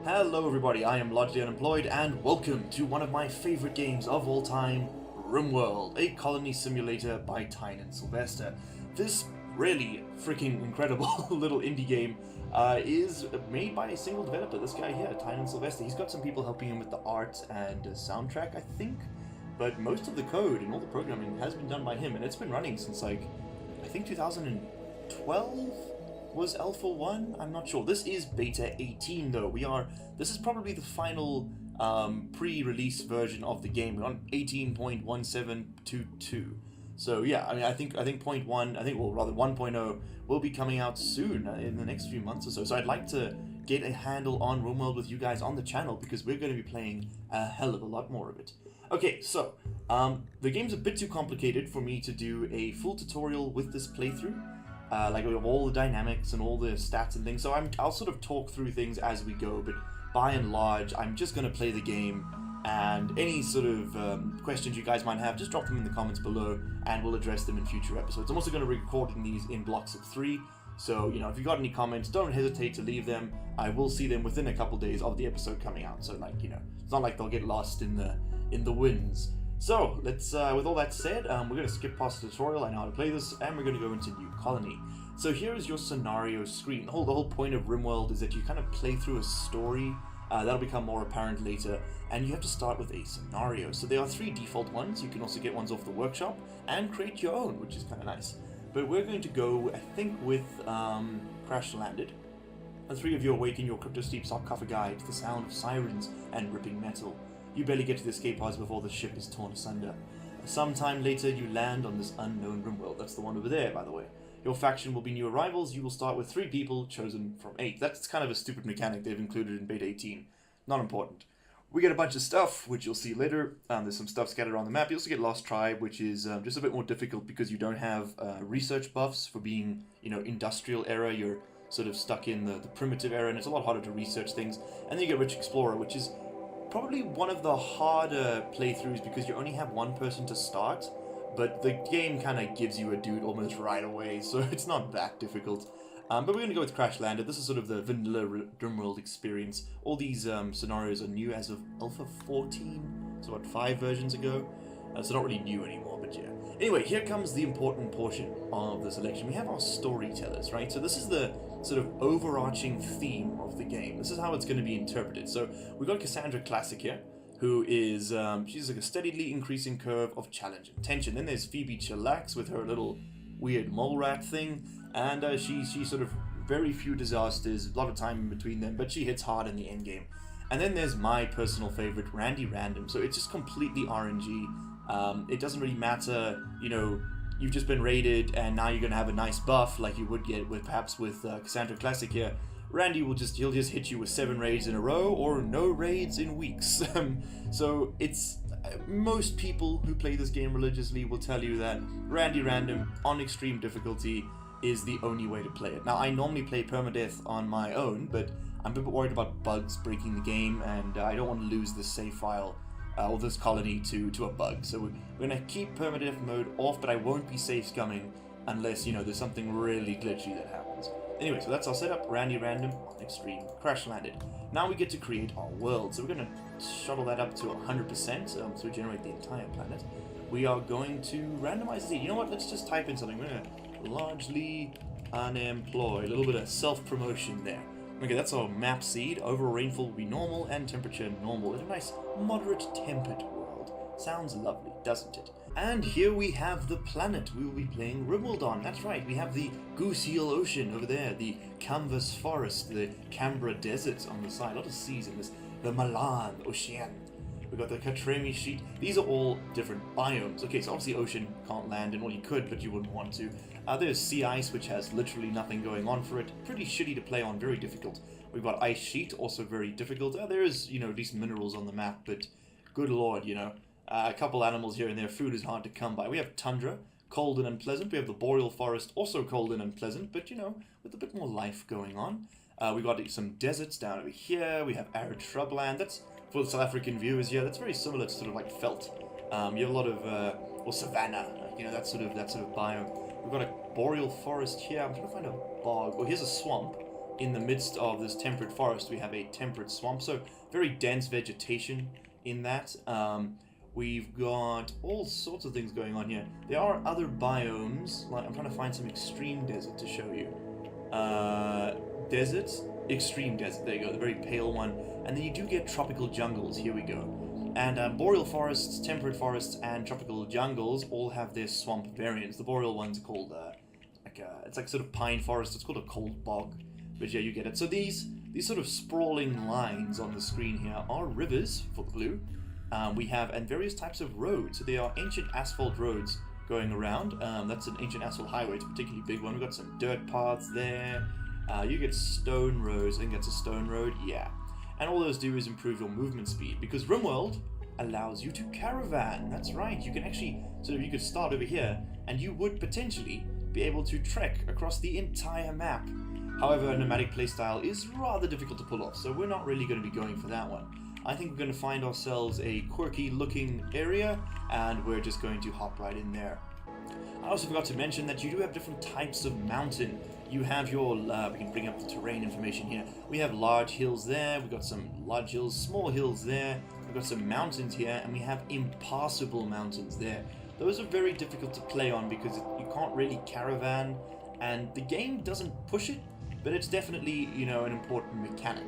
Hello everybody, I am largely unemployed and welcome to one of my favorite games of all time, Rimworld, a colony simulator by Tyne and Sylvester. This really freaking incredible little indie game is made by a single developer, this guy here, Tyne and Sylvester. He's got some people helping him with the art and soundtrack, I think, but most of the code and all the programming has been done by him, and it's been running since like, I think 2012? Was Alpha 1? I'm not sure. This is Beta 18 though. This is probably the final pre-release version of the game. We're on 18.1722. So yeah, I mean, I think 1.0 will be coming out soon in the next few months or so. So I'd like to get a handle on Rimworld with you guys on the channel because we're going to be playing a hell of a lot more of it. Okay, so the game's a bit too complicated for me to do a full tutorial with this playthrough. Like we have all the dynamics and all the stats and things, so I'll sort of talk through things as we go, but by and large, I'm just going to play the game, and any sort of questions you guys might have, just drop them in the comments below, and we'll address them in future episodes. I'm also going to be recording these in blocks of 3, so, you know, if you've got any comments, don't hesitate to leave them. I will see them within a couple days of the episode coming out, so, like, you know, it's not like they'll get lost in the winds. So, let's, with all that said, we're going to skip past the tutorial, I know how to play this, and we're going to go into New Colony. So here is your scenario screen. The whole point of Rimworld is that you kind of play through a story, that'll become more apparent later, and you have to start with a scenario. So there are 3 default ones, you can also get ones off the workshop, and create your own, which is kind of nice. But we're going to go, I think, with Crash Landed. The 3 of you awake in your crypto-steep sarcophagi to the sound of sirens and ripping metal. You barely get to the escape pods before the ship is torn asunder. Sometime later, you land on this unknown Rimworld. That's the one over there, by the way. Your faction will be new arrivals. You will start with 3 people, chosen from 8. That's kind of a stupid mechanic they've included in Beta 18. Not important. We get a bunch of stuff, which you'll see later. There's some stuff scattered around the map. You also get Lost Tribe, which is just a bit more difficult because you don't have research buffs for being, you know, industrial era. You're sort of stuck in the primitive era, and it's a lot harder to research things. And then you get Rich Explorer, which is probably one of the harder playthroughs because you only have one person to start, but the game kind of gives you a dude almost right away, so it's not that difficult. But we're going to go with Crash Landed. This is sort of the vanilla Rimworld experience. All these scenarios are new as of Alpha 14, so what, 5 versions ago? So not really new anymore, but yeah. Anyway, here comes the important portion of the selection. We have our storytellers, right? So this is the sort of overarching theme of the game. This is how it's going to be interpreted. So we've got Cassandra Classic here, who is, she's like a steadily increasing curve of challenge and tension. Then there's Phoebe Chillax with her little weird mole rat thing, and she's sort of very few disasters, a lot of time in between them, but she hits hard in the end game. And then there's my personal favorite, Randy Random. So it's just completely RNG. It doesn't really matter, you know, you've just been raided and now you're going to have a nice buff like you would get with perhaps with Cassandra Classic here. Randy he'll just hit you with 7 raids in a row or no raids in weeks. So it's most people who play this game religiously will tell you that Randy Random on extreme difficulty is the only way to play it. Now I normally play permadeath on my own, but I'm a bit worried about bugs breaking the game, and I don't want to lose this save file or this colony to a bug. So we're going to keep permadeath mode off, but I won't be safe scumming unless, you know, there's something really glitchy that happens. Anyway, so that's our setup. Randy Random on extreme, Crash Landed. Now we get to create our world. So we're going to shuttle that up to 100%, so we generate the entire planet. We are going to randomize the... You know what? Let's just type in something. We're going to largely unemployed. A little bit of self-promotion there. Okay, that's our map seed. Overall rainfall will be normal and temperature normal. It's a nice moderate tempered world. Sounds lovely, doesn't it? And here we have the planet we will be playing Rimworld on. That's right, we have the Goose Heel Ocean over there, the Canvas Forest, the Canberra Deserts on the side. A lot of seas in this. The Malan Ocean. We've got the Katremi Sheet. These are all different biomes. Okay, so obviously ocean can't land in, well you could, but you wouldn't want to. There's sea ice, which has literally nothing going on for it. Pretty shitty to play on, very difficult. We've got ice sheet, also very difficult. There is, you know, decent minerals on the map, but good lord, you know. A couple animals here and there, food is hard to come by. We have tundra, cold and unpleasant. We have the boreal forest, also cold and unpleasant, but, you know, with a bit more life going on. We've got some deserts down over here. We have arid shrubland. That's, for the South African viewers here, that's very similar to sort of like veldt. You have a lot of, or savanna, you know, that sort of biome. We've got a boreal forest here. I'm trying to find a bog. Oh, here's a swamp. in the midst of this temperate forest, we have a temperate swamp, so very dense vegetation in that. We've got all sorts of things going on here. There are other biomes, like I'm trying to find some extreme desert to show you. Desert, extreme desert, there you go, the very pale one. And then you do get tropical jungles, here we go. And boreal forests, temperate forests, and tropical jungles all have their swamp variants. The boreal one's called, it's like sort of pine forest, it's called a cold bog. But yeah, you get it. So these sort of sprawling lines on the screen here are rivers for the blue. We have and various types of roads. So they are ancient asphalt roads going around. That's an ancient asphalt highway. It's a particularly big one. We've got some dirt paths there. You get stone roads. I think that's a stone road. Yeah. And all those do is improve your movement speed, because Rimworld allows you to caravan. That's right. You can actually you could start over here, and you would potentially be able to trek across the entire map. However, a nomadic playstyle is rather difficult to pull off, so we're not really going to be going for that one. I think we're going to find ourselves a quirky looking area, and we're just going to hop right in there. I also forgot to mention that you do have different types of mountain. You have your, we can bring up the terrain information here. We have large hills there, we've got some large hills, small hills there, we've got some mountains here, and we have impassable mountains there. Those are very difficult to play on because you can't really caravan, and the game doesn't push it, but it's definitely, you know, an important mechanic.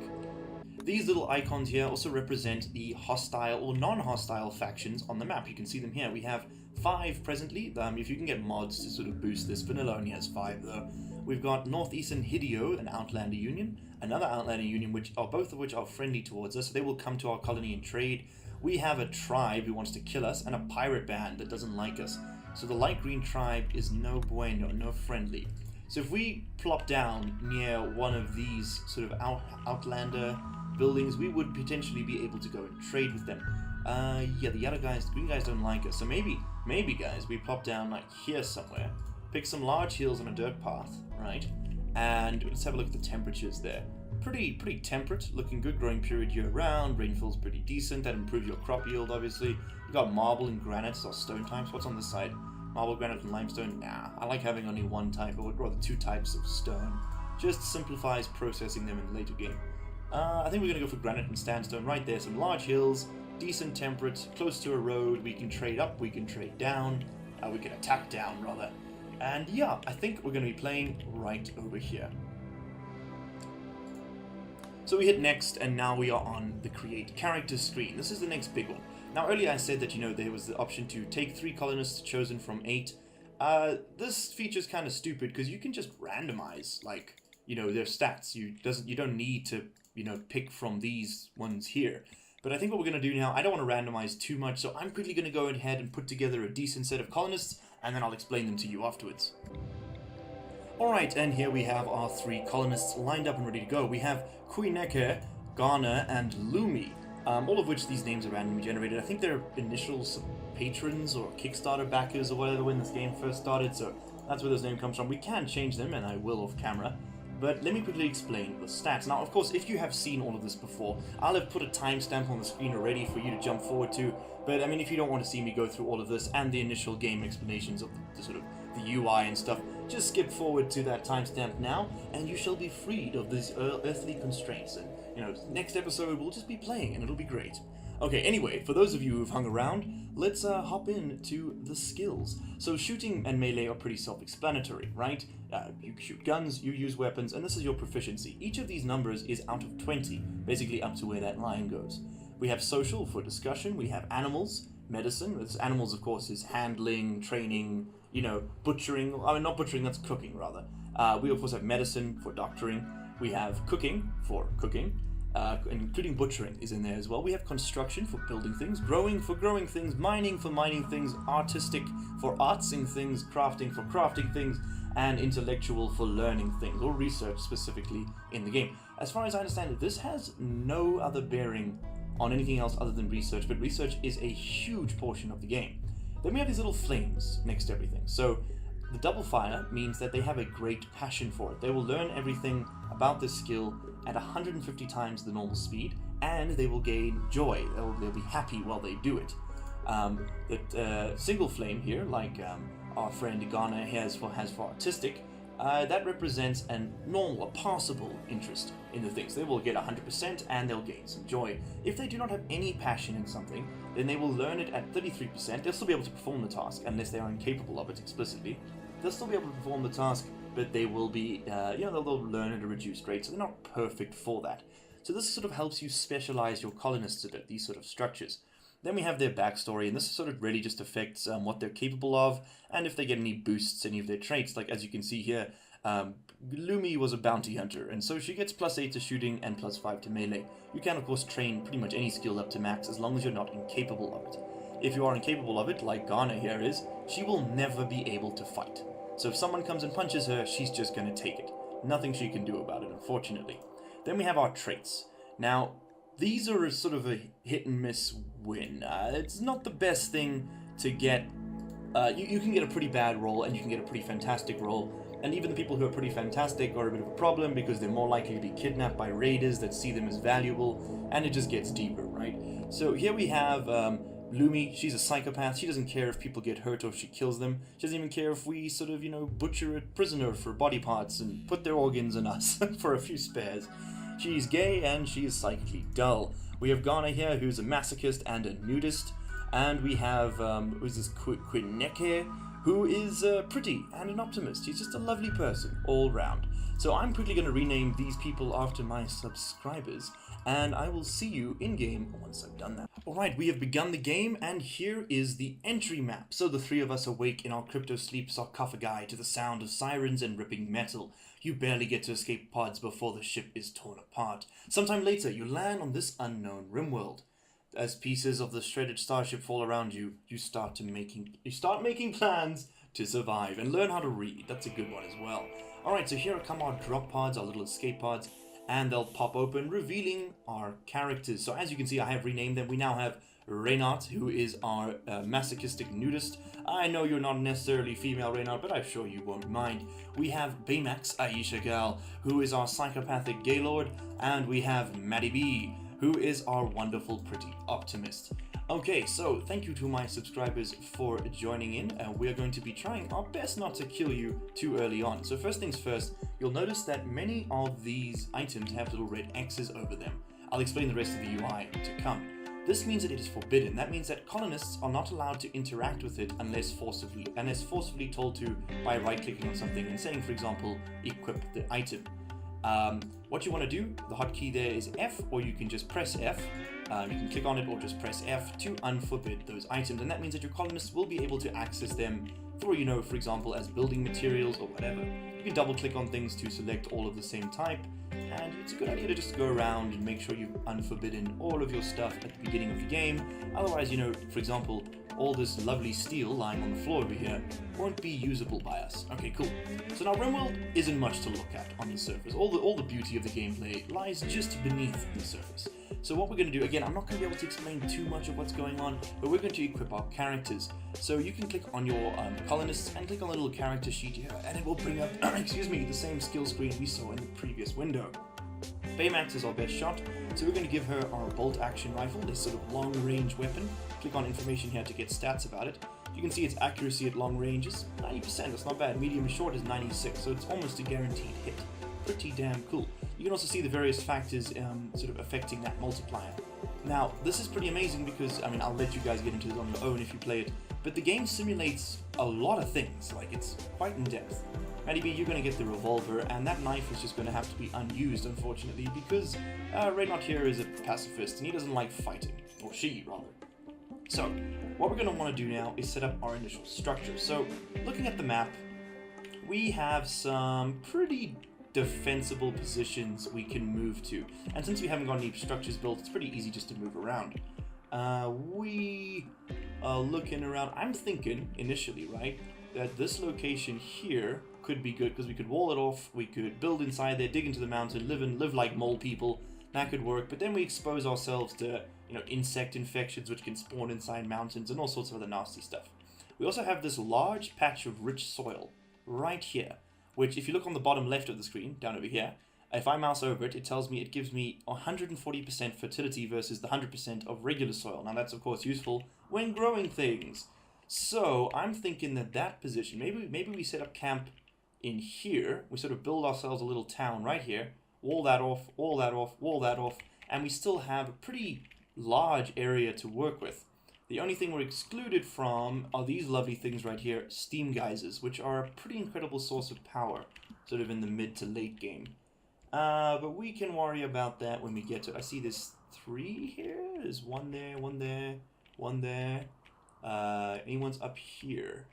These little icons here also represent the hostile or non-hostile factions on the map. You can see them here. We have 5 presently. If you can get mods to sort of boost this, vanilla only has 5 though. We've got Northeastern Hideo, an Outlander Union, another Outlander Union, both of which are friendly towards us. So they will come to our colony and trade. We have a tribe who wants to kill us, and a pirate band that doesn't like us. So the light green tribe is no bueno, no friendly. So if we plop down near one of these sort of Outlander buildings, we would potentially be able to go and trade with them. Yeah, the other guys, the green guys don't like us. So maybe guys, we plop down like here somewhere, pick some large hills on a dirt path, right? And let's have a look at the temperatures there. Pretty temperate, looking good, growing period year round, rainfall's pretty decent, that improves your crop yield obviously. We've got marble and granite, so stone types. What's on this side? Marble, granite, and limestone? Nah, I like having only one type, or rather 2 types of stone. Just simplifies processing them in the later game. I think we're going to go for granite and sandstone right there. Some large hills, decent temperate, close to a road. We can trade up, we can trade down, we can attack down rather. And yeah, I think we're going to be playing right over here. So we hit next, and now we are on the create character screen. This is the next big one. Now earlier I said that, you know, there was the option to take 3 colonists chosen from 8. This feature is kind of stupid because you can just randomize, like, you know, their stats. You don't need to, you know, pick from these ones here. But I think what we're going to do now, I don't want to randomize too much, so I'm quickly going to go ahead and put together a decent set of colonists, and then I'll explain them to you afterwards. Alright, and here we have our 3 colonists lined up and ready to go. We have Kuineke, Ghana, and Lumi, all of which these names are randomly generated. I think they're initials patrons or Kickstarter backers or whatever when this game first started, so that's where those names come from. We can change them, and I will off camera. But let me quickly explain the stats. Now, of course, if you have seen all of this before, I'll have put a timestamp on the screen already for you to jump forward to. But, I mean, if you don't want to see me go through all of this and the initial game explanations of the sort of the UI and stuff, just skip forward to that timestamp now, and you shall be freed of these earthly constraints. And, you know, next episode we'll just be playing, and it'll be great. Okay, anyway, for those of you who've hung around, let's hop into the skills. So shooting and melee are pretty self-explanatory, right? You shoot guns, you use weapons, and this is your proficiency. Each of these numbers is out of 20, basically up to where that line goes. We have social for discussion, we have animals, medicine. This animals, of course, is handling, training, you know, butchering. I mean, not butchering, that's cooking, rather. We, of course, have medicine for doctoring. We have cooking for cooking. Including butchering is in there as well. We have construction for building things, growing for growing things, mining for mining things, artistic for artsing things, crafting for crafting things, and intellectual for learning things, or research specifically in the game. As far as I understand it, this has no other bearing on anything else other than research, but research is a huge portion of the game. Then we have these little flames next to everything. So the double fire means that they have a great passion for it. They will learn everything about this skill at 150 times the normal speed, and they will gain joy. They'll be happy while they do it. The single flame here, like our friend Ghana has for artistic, that represents a normal, a passable interest in the things. They will get 100% and they'll gain some joy. If they do not have any passion in something, then they will learn it at 33%. They'll still be able to perform the task, unless they are incapable of it explicitly. They'll still be able to perform the task, but they will be, they'll learn at a reduced rate, so they're not perfect for that. So this sort of helps you specialize your colonists a bit, these sort of structures. Then we have their backstory, and this sort of really just affects what they're capable of, and if they get any boosts, any of their traits. Like as you can see here, Lumi was a bounty hunter, and so she gets +8 to shooting and +5 to melee. You can of course train pretty much any skill up to max as long as you're not incapable of it. If you are incapable of it, like Ghana here is, she will never be able to fight. So if someone comes and punches her, she's just going to take it. Nothing she can do about it, unfortunately. Then we have our traits. Now, these are sort of a hit and miss win. It's not the best thing to get. You can get a pretty bad roll and you can get a pretty fantastic roll. And even the people who are pretty fantastic are a bit of a problem because they're more likely to be kidnapped by raiders that see them as valuable, and it just gets deeper, right? So here we have Lumi. She's a psychopath. She doesn't care if people get hurt or if she kills them. She doesn't even care if we sort of, butcher a prisoner for body parts and put their organs in us for a few spares. She's gay and she is psychically dull. We have Ghana here, who's a masochist and a nudist. And we have, who's this Quineke, who is pretty and an optimist. He's just a lovely person all round. So I'm quickly going to rename these people after my subscribers, and I will see you in-game once I've done that. Alright, we have begun the game, and here is the entry map. So the three of us awake in our crypto-sleep sarcophagi to the sound of sirens and ripping metal. You barely get to escape pods before the ship is torn apart. Sometime later, you land on this unknown Rimworld. As pieces of the shredded starship fall around you, you start making plans to survive and learn how to read. That's a good one as well. Alright, so here come our drop pods, our little escape pods, and they'll pop open, revealing our characters. So as you can see, I have renamed them. We now have Reynard, who is our masochistic nudist. I know you're not necessarily female, Reynard, but I'm sure you won't mind. We have Baymax Aisha Gal, who is our psychopathic gaylord, and we have Maddie B, who is our wonderful, pretty optimist. Okay, so thank you to my subscribers for joining in. We're going to be trying our best not to kill you too early on. So first things first, you'll notice that many of these items have little red X's over them. I'll explain the rest of the UI to come. This means that it is forbidden. That means that colonists are not allowed to interact with it unless forcefully told to by right-clicking on something and saying, for example, equip the item. What you want to do, the hotkey there is F, or you can just press F. You can click on it or just press F to unforbid those items, and that means that your colonists will be able to access them for, for example, as building materials or whatever. You can double click on things to select all of the same type, and it's a good idea to just go around and make sure you've unforbidden all of your stuff at the beginning of the game. Otherwise, for example, all this lovely steel lying on the floor over here won't be usable by us. Okay, cool. So now Rimworld isn't much to look at on the surface. All the beauty of the gameplay lies just beneath the surface. So what we're going to do, again, I'm not going to be able to explain too much of what's going on, but we're going to equip our characters. So you can click on your colonists and click on the little character sheet here, and it will bring up, the same skill screen we saw in the previous window. Baymax is our best shot, so we're going to give her our bolt action rifle, this sort of long range weapon. Click on information here to get stats about it. You can see its accuracy at long range is 90%, that's not bad. Medium and short is 96, so it's almost a guaranteed hit. Pretty damn cool. You can also see the various factors sort of affecting that multiplier. Now, this is pretty amazing because, I'll let you guys get into this on your own if you play it, but the game simulates a lot of things, like it's quite in depth. Maddie B, you're going to get the revolver, and that knife is just going to have to be unused, unfortunately, because Reynard here is a pacifist, and he doesn't like fighting. Or she, rather. So, what we're going to want to do now is set up our initial structure. So, looking at the map, we have some pretty defensible positions we can move to. And since we haven't got any structures built, it's pretty easy just to move around. We are looking around. I'm thinking, initially, right, that this location here could be good because we could wall it off, we could build inside there, dig into the mountain, live like mole people. That could work, but then we expose ourselves to, insect infections which can spawn inside mountains and all sorts of other nasty stuff. We also have this large patch of rich soil right here, which if you look on the bottom left of the screen, down over here, if I mouse over it, it tells me it gives me 140% fertility versus the 100% of regular soil. Now that's of course useful when growing things. So I'm thinking that position, maybe we set up camp in here, we sort of build ourselves a little town right here, wall that off, wall that off, wall that off, and we still have a pretty large area to work with. The only thing we're excluded from are these lovely things right here, steam geysers, which are a pretty incredible source of power, sort of in the mid to late game. But we can worry about that when we get to it. I see there's 3 here. There's one there, one there, one there. Anyone's up here?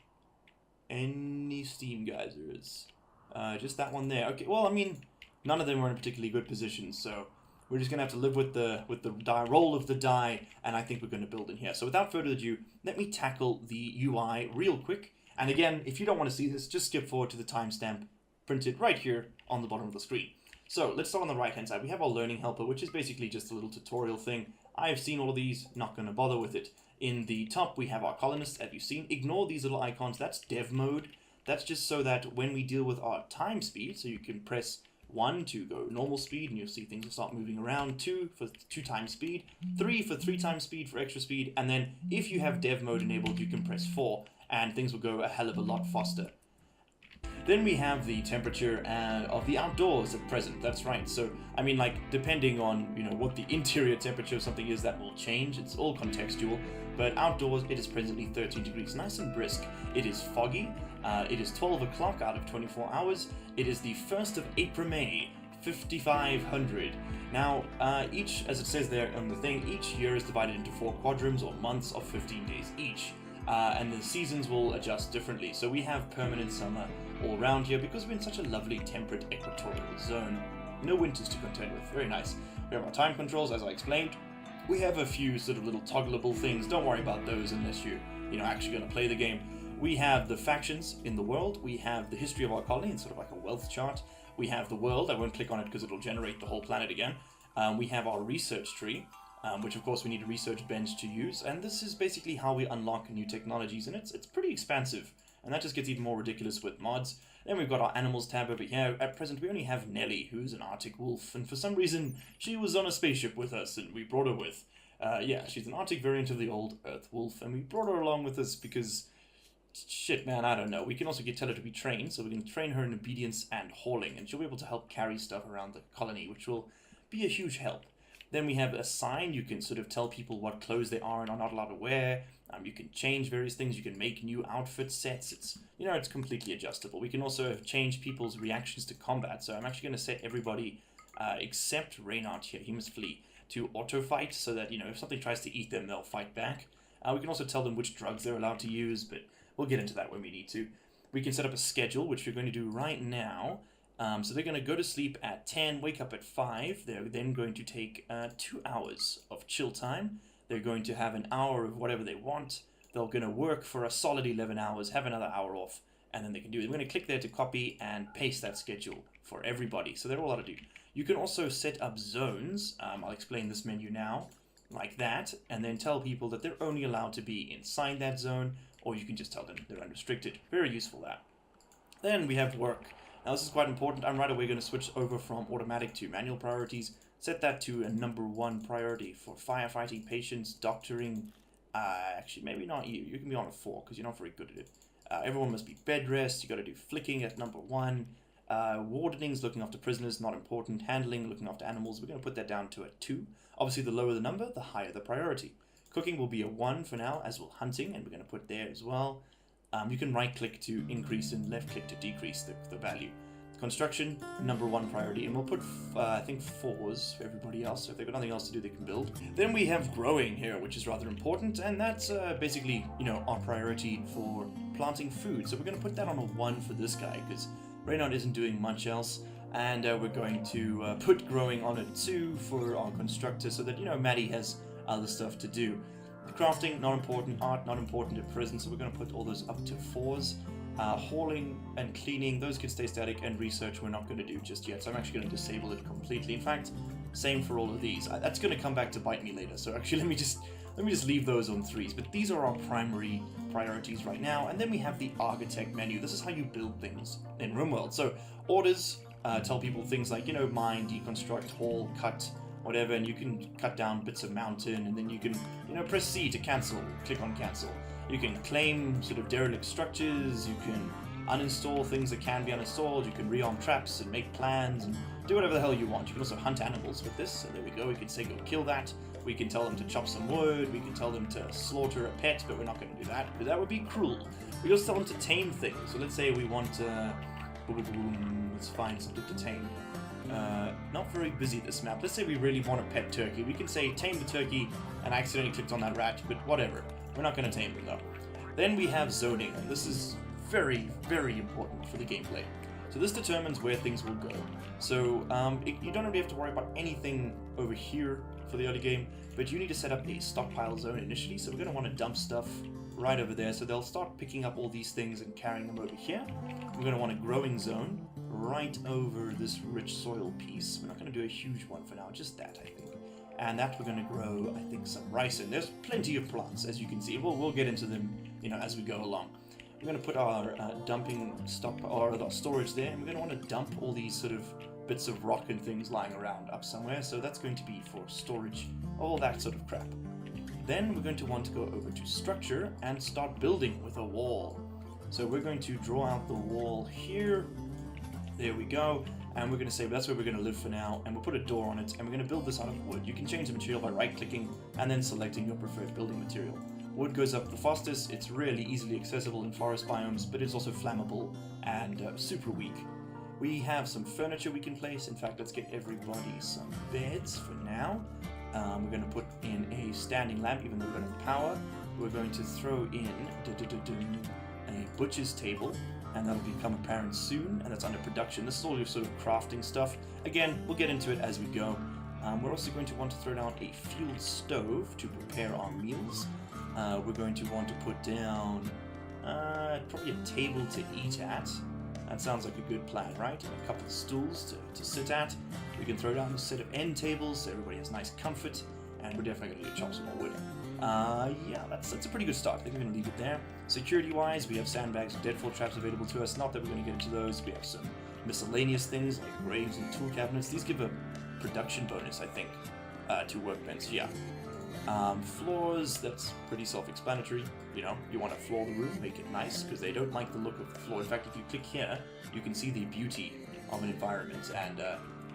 Any steam geysers? Just that one there. Okay, well, I mean, none of them are in a particularly good position, so we're just gonna have to live with the roll of the die, and I think we're gonna build in here. So without further ado, let me tackle the UI real quick. And again, if you don't want to see this, just skip forward to the timestamp printed right here on the bottom of the screen. So let's start on the right hand side. We have our learning helper, which is basically just a little tutorial thing. I've seen all of these, not gonna bother with it. In the top, we have our colonists, as you've seen. Ignore these little icons. That's dev mode. That's just so that when we deal with our time speed, so you can press 1 to go normal speed, and you'll see things will start moving around. 2 for 2 times speed. 3 for 3 times speed for extra speed. And then if you have dev mode enabled, you can press 4, and things will go a hell of a lot faster. Then we have the temperature of the outdoors at present. That's right. So, I mean, like, depending on, you know, what the interior temperature of something is, that will change. It's all contextual. But outdoors, it is presently 13 degrees. Nice and brisk. It is foggy. It is 12 o'clock out of 24 hours. It is the 1st of April, May, 5500. Now, each, as it says there on the thing, each year is divided into 4 quadrants, or months of 15 days each. And the seasons will adjust differently. So we have permanent summer all around here because we're in such a lovely temperate equatorial zone. No winters to contend with. Very nice. We have our time controls, as I explained. We have a few sort of little toggleable things. Don't worry about those unless you're, actually going to play the game. We have the factions in the world. We have the history of our colony. It's sort of like a wealth chart. We have the world. I won't click on it because it'll generate the whole planet again. We have our research tree. Which of course we need a research bench to use, and this is basically how we unlock new technologies, and it's pretty expansive, and that just gets even more ridiculous with mods. Then we've got our animals tab over here. At present we only have Nelly, who's an Arctic wolf, and for some reason she was on a spaceship with us, and we brought her with. Yeah, she's an Arctic variant of the old Earth wolf, and we brought her along with us because, shit man, I don't know. We can also tell her to be trained, so we can train her in obedience and hauling, and she'll be able to help carry stuff around the colony, which will be a huge help. Then we have a sign. You can sort of tell people what clothes they are and are not allowed to wear. You can change various things. You can make new outfit sets. It's, it's completely adjustable. We can also change people's reactions to combat. So I'm actually going to set everybody, except Reynard here, he must flee, to auto fight so that, if something tries to eat them, they'll fight back. We can also tell them which drugs they're allowed to use, but we'll get into that when we need to. We can set up a schedule, which we're going to do right now. So they're going to go to sleep at 10, wake up at 5. They're then going to take 2 hours of chill time. They're going to have an hour of whatever they want. They're going to work for a solid 11 hours, have another hour off, and then they can do it. We're going to click there to copy and paste that schedule for everybody. So they're all allowed to do. You can also set up zones. I'll explain this menu now, like that, and then tell people that they're only allowed to be inside that zone, or you can just tell them they're unrestricted. Very useful, that. Then we have work. Now this is quite important. I'm right away going to switch over from automatic to manual priorities. Set that to a #1 priority for firefighting, patients, doctoring. Actually, maybe not you. You can be on a 4 because you're not very good at it. Everyone must be bed rest. You got to do flicking at #1. Wardening's looking after prisoners, not important. Handling, looking after animals. We're going to put that down to a 2. Obviously, the lower the number, the higher the priority. Cooking will be a 1 for now, as will hunting, and we're going to put there as well. You can right-click to increase and left-click to decrease the value. Construction, #1 priority, and we'll put, I think, 4s for everybody else. So if they've got nothing else to do, they can build. Then we have growing here, which is rather important, and that's basically, our priority for planting food. So we're going to put that on a 1 for this guy, because Reynard isn't doing much else, and we're going to put growing on a 2 for our constructor, so that, Maddie has other stuff to do. Crafting, not important. Art, not important at present, so we're going to put all those up to 4s. Hauling and cleaning, those can stay static, and research we're not going to do just yet, so I'm actually going to disable it completely. In fact, same for all of these. That's going to come back to bite me later, so actually let me just leave those on 3s. But these are our primary priorities right now, and then we have the architect menu. This is how you build things in Rimworld. So orders tell people things like, mine, deconstruct, haul, cut, whatever, and you can cut down bits of mountain, and then you can, press C to cancel, click on cancel. You can claim sort of derelict structures, you can uninstall things that can be uninstalled. You can rearm traps and make plans and do whatever the hell you want. You can also hunt animals with this. So there we go. We can say go kill that. We can tell them to chop some wood. We can tell them to slaughter a pet, but we're not going to do that because that would be cruel. We can also tell them to tame things. So let's say we want to... let's find something to tame. Not very busy this map. Let's say we really want a pet turkey. We can say tame the turkey, and I accidentally clicked on that rat, but whatever. We're not going to tame them though. Then we have zoning, and this is very, very important for the gameplay. So this determines where things will go. So you don't really have to worry about anything over here for the early game, but you need to set up a stockpile zone initially. So we're going to want to dump stuff right over there. So they'll start picking up all these things and carrying them over here. We're going to want a growing zone right over this rich soil piece. We're not going to do a huge one for now, just that, I think. And that we're going to grow, I think, some rice in. There's plenty of plants, as you can see. We'll get into them, as we go along. We're going to put our dumping stock or our storage there, and we're going to want to dump all these sort of bits of rock and things lying around up somewhere. So that's going to be for storage, all that sort of crap. Then we're going to want to go over to structure and start building with a wall. So we're going to draw out the wall here. There we go. And we're going to say that's where we're going to live for now, and we'll put a door on it, and we're going to build this out of wood. You can change the material by right-clicking and then selecting your preferred building material. Wood goes up the fastest. It's really easily accessible in forest biomes, but it's also flammable and super weak. We have some furniture we can place. In fact, let's get everybody some beds for now. We're going to put in a standing lamp, even though we don't have power. We're going to throw in a butcher's table, and that'll become apparent soon, and that's under production. This is all your sort of crafting stuff. Again, we'll get into it as we go. We're also going to want to throw down a fuel stove to prepare our meals. We're going to want to put down probably a table to eat at. That sounds like a good plan, right? And a couple of stools to sit at. We can throw down a set of end tables so everybody has nice comfort, and we're definitely going to chop some more wood. Yeah, that's a pretty good start. I think we're going to leave it there. Security-wise, we have sandbags and deadfall traps available to us. Not that we're going to get into those. We have some miscellaneous things like graves and tool cabinets. These give a production bonus, I think, to workbench. Yeah. Floors, that's pretty self-explanatory. You want to floor the room, make it nice, because they don't like the look of the floor. In fact, if you click here, you can see the beauty of an environment. And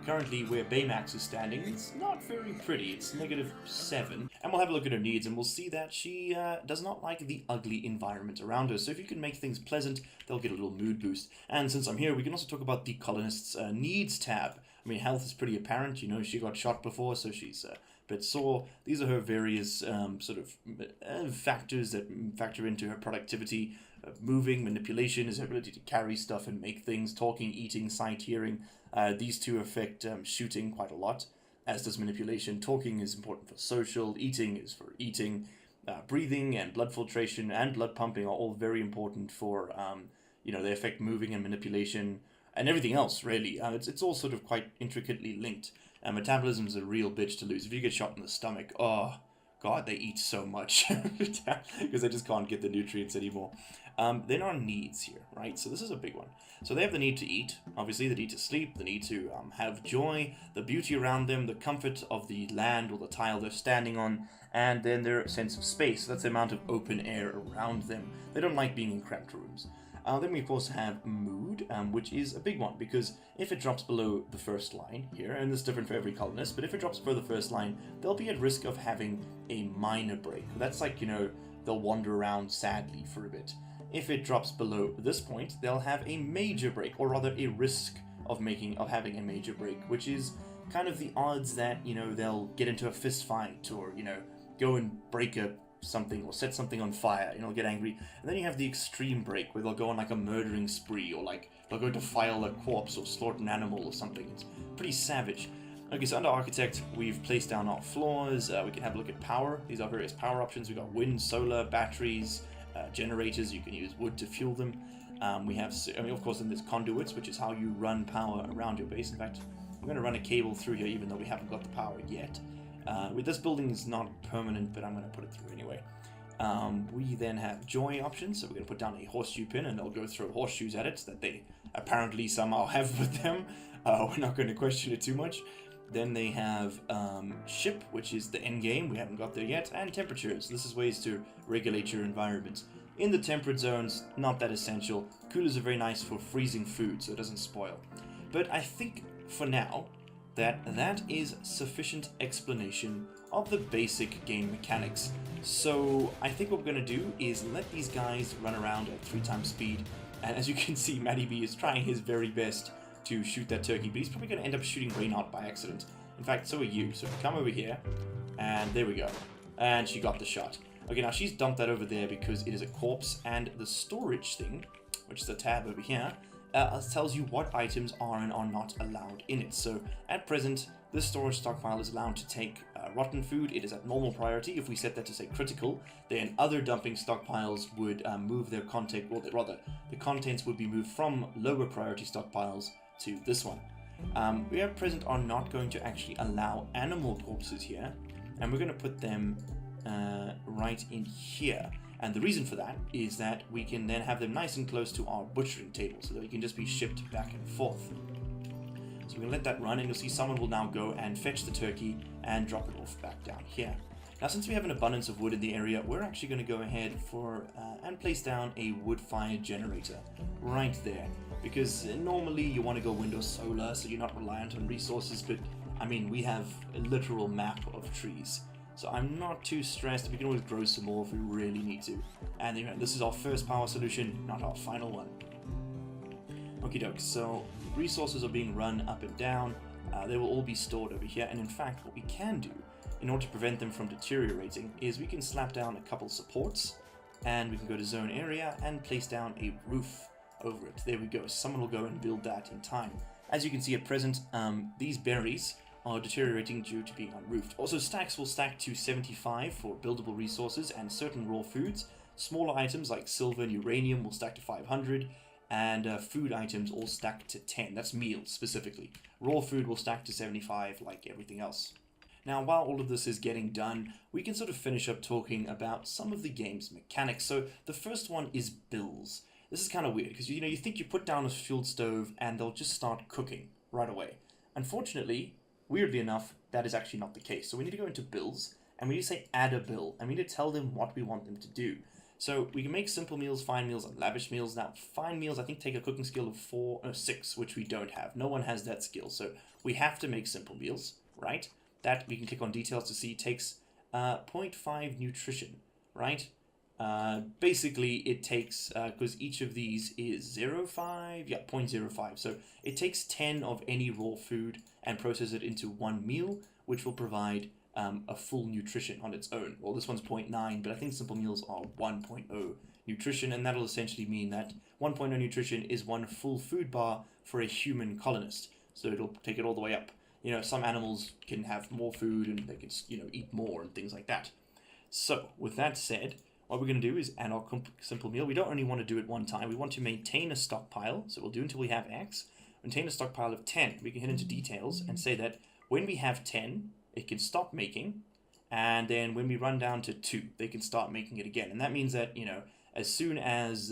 currently, where Baymax is standing, it's not very pretty. It's -7. And we'll have a look at her needs, and we'll see that she does not like the ugly environment around her. So if you can make things pleasant, they'll get a little mood boost. And since I'm here, we can also talk about the colonists' needs tab. I mean, health is pretty apparent. She got shot before, so she's a bit sore. These are her various sort of factors that factor into her productivity. Moving, manipulation is her ability to carry stuff and make things. Talking, eating, sight, hearing. These two affect shooting quite a lot, as does manipulation. Talking is important for social. Eating is for eating. Breathing and blood filtration and blood pumping are all very important for, they affect moving and manipulation and everything else, really. It's all sort of quite intricately linked. Metabolism is a real bitch to lose. If you get shot in the stomach, oh god, they eat so much because they just can't get the nutrients anymore. Then our needs here, right? So this is a big one. So they have the need to eat, obviously, the need to sleep, the need to have joy, the beauty around them, the comfort of the land or the tile they're standing on, and then their sense of space. So that's the amount of open air around them. They don't like being in cramped rooms. Then we of course have mood, which is a big one, because if it drops below the first line here, and this is different for every colonist, but if it drops below the first line, they'll be at risk of having a minor break. That's like, they'll wander around sadly for a bit. If it drops below this point, they'll have a major break, or rather a risk of having a major break, which is kind of the odds that, they'll get into a fist fight, or, go and break something or set something on fire, get angry. And then you have the extreme break where they'll go on like a murdering spree, or like they'll go defile a corpse or slaughter an animal or something. It's pretty savage. Okay, so under architect, we've placed down our floors. We can have a look at power. These are various power options. We've got wind, solar, batteries, generators. You can use wood to fuel them. We have, of course, then there's conduits, which is how you run power around your base. In fact, I'm going to run a cable through here, even though we haven't got the power yet. With this building is not permanent, but I'm going to put it through anyway. We then have joy options, so we're going to put down a horseshoe pin, and they'll go throw horseshoes at it that they apparently somehow have with them. We're not going to question it too much. Then they have ship, which is the end game. We haven't got there yet, and temperatures. This is ways to regulate your environment. In the temperate zones, not that essential. Coolers are very nice for freezing food so it doesn't spoil. But I think for now that is sufficient explanation of the basic game mechanics. So I think what we're going to do is let these guys run around at 3 times speed. And as you can see, Matty B is trying his very best to shoot that turkey, but he's probably going to end up shooting Reynard by accident. In fact, so are you. So come over here, and there we go. And she got the shot. Okay, now she's dumped that over there because it is a corpse, and the storage thing, which is the tab over here, tells you what items are and are not allowed in it. So at present, this storage stockpile is allowed to take rotten food. It is at normal priority. If we set that to say critical, then other dumping stockpiles would move their content, or rather, the contents would be moved from lower priority stockpiles to this one. We at present are not going to actually allow animal corpses here, and we're going to put them right in here. And the reason for that is that we can then have them nice and close to our butchering table so that they can just be shipped back and forth. So we're going to let that run, and you'll see someone will now go and fetch the turkey and drop it off back down here. Now, since we have an abundance of wood in the area, we're actually going to go ahead and place down a wood-fired generator right there. Because normally you want to go wind or solar so you're not reliant on resources, but I mean, we have a literal map of trees. So I'm not too stressed. We can always grow some more if we really need to. And this is our first power solution, not our final one. Okie doke, so resources are being run up and down. They will all be stored over here. And in fact, what we can do in order to prevent them from deteriorating is we can slap down a couple supports, and we can go to zone area and place down a roof over it. There we go. Someone will go and build that in time. As you can see at present, these berries are deteriorating due to being unroofed. Also, stacks will stack to 75 for buildable resources and certain raw foods. Smaller items like silver and uranium will stack to 500, and food items all stack to 10. That's meals specifically. Raw food will stack to 75 like everything else. Now, while all of this is getting done, we can sort of finish up talking about some of the game's mechanics. So the first one is bills. This is kind of weird because you think you put down a fuel stove and they'll just start cooking right away. Unfortunately, weirdly enough, that is actually not the case. So we need to go into bills, and we need to say add a bill, and we need to tell them what we want them to do. So we can make simple meals, fine meals, and lavish meals. Now, fine meals, I think, take a cooking skill of 6, which we don't have. No one has that skill, so we have to make simple meals, right? That we can click on details to see takes 0.5 nutrition, right? Basically, it takes, because each of these is 0.5, yeah, 0.05. So it takes 10 of any raw food and process it into one meal, which will provide a full nutrition on its own. Well, this one's 0.9, but I think simple meals are 1.0 nutrition, and that'll essentially mean that 1.0 nutrition is one full food bar for a human colonist. So it'll take it all the way up. Some animals can have more food and they can, eat more and things like that. So, with that said, what we're going to do is add our simple meal. We don't only want to do it one time. We want to maintain a stockpile. So we'll do until we have X. Maintain a stockpile of 10. We can hit into details and say that when we have 10, it can stop making. And then when we run down to 2, they can start making it again. And that means that, as soon as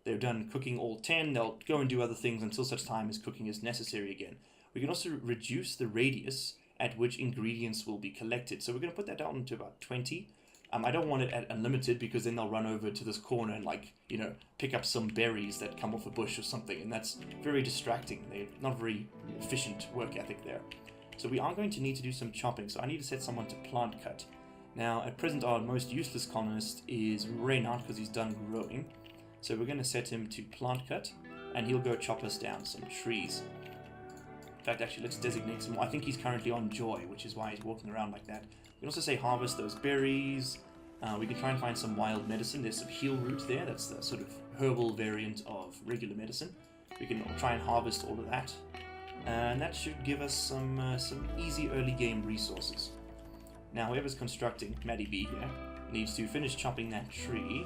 they're done cooking all 10, they'll go and do other things until such time as cooking is necessary again. We can also reduce the radius at which ingredients will be collected. So we're going to put that down to about 20. I don't want it at unlimited because then they'll run over to this corner and pick up some berries that come off a bush or something, and that's very distracting. They're not very efficient work ethic there. So we are going to need to do some chopping, so I need to set someone to plant cut. Now, at present, our most useless colonist is Reynard because he's done growing. So we're going to set him to plant cut, and he'll go chop us down some trees. In fact, actually, let's designate some more. I think he's currently on Joy, which is why he's walking around like that. We can also say harvest those berries. We can try and find some wild medicine. There's some heal root there. That's the sort of herbal variant of regular medicine. We can try and harvest all of that. And that should give us some easy early game resources. Now, whoever's constructing, Matty B here, needs to finish chopping that tree.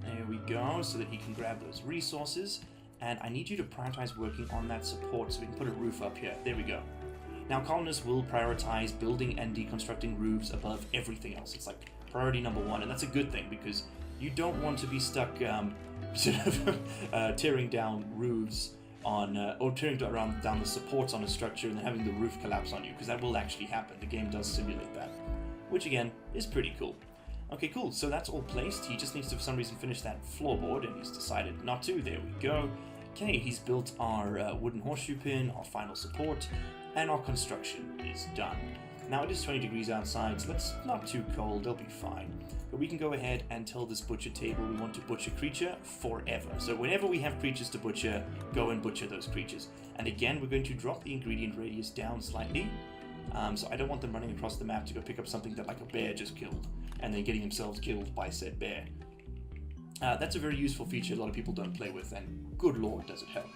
There we go, so that he can grab those resources. And I need you to prioritize working on that support so we can put a roof up here. There we go. Now, colonists will prioritize building and deconstructing roofs above everything else. It's like priority number 1, and that's a good thing because you don't want to be stuck tearing down roofs on, or tearing down the supports on a structure and then having the roof collapse on you, because that will actually happen. The game does simulate that, which again is pretty cool. Okay, cool. So that's all placed. He just needs to, for some reason, finish that floorboard, and he's decided not to. There we go. Okay, he's built our wooden horseshoe pin, our final support, and our construction is done. Now it is 20 degrees outside, so that's not too cold, they'll be fine. But we can go ahead and tell this butcher table we want to butcher creature forever. So whenever we have creatures to butcher, go and butcher those creatures. And again, we're going to drop the ingredient radius down slightly. So I don't want them running across the map to go pick up something that like a bear just killed, and then getting themselves killed by said bear. That's a very useful feature a lot of people don't play with, and good lord does it help.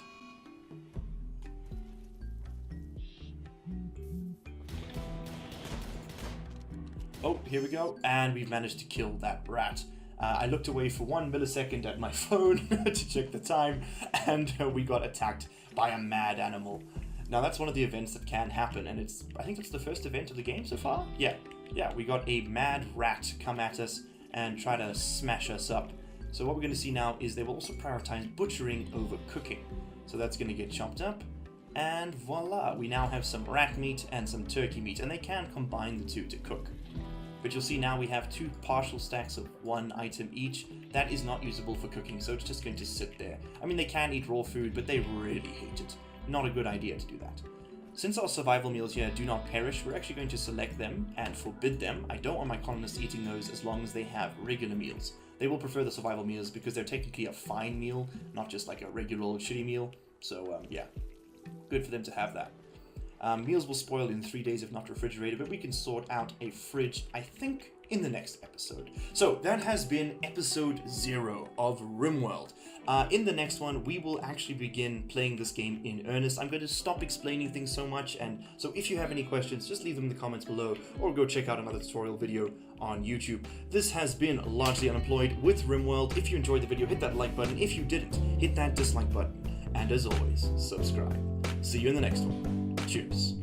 Oh, here we go, and we've managed to kill that rat. I looked away for 1 millisecond at my phone to check the time, and we got attacked by a mad animal. Now that's one of the events that can happen, and I think it's the first event of the game so far? Yeah, we got a mad rat come at us and try to smash us up. So what we're going to see now is they will also prioritize butchering over cooking. So that's going to get chopped up, and voila, we now have some rat meat and some turkey meat, and they can combine the two to cook. But you'll see now we have 2 partial stacks of 1 item each. That is not usable for cooking, so it's just going to sit there. I mean, they can eat raw food, but they really hate it. Not a good idea to do that. Since our survival meals here do not perish, we're actually going to select them and forbid them. I don't want my colonists eating those as long as they have regular meals. They will prefer the survival meals because they're technically a fine meal, not just like a regular old shitty meal. So yeah, good for them to have that. Meals will spoil in 3 days if not refrigerated, but we can sort out a fridge, I think, in the next episode. So that has been episode 0 of Rimworld. In the next one, we will actually begin playing this game in earnest. I'm going to stop explaining things so much, and so if you have any questions, just leave them in the comments below, or go check out another tutorial video on YouTube. This has been Largely Unemployed with Rimworld. If you enjoyed the video, hit that like button. If you didn't, hit that dislike button. And as always, subscribe. See you in the next one. Cheers.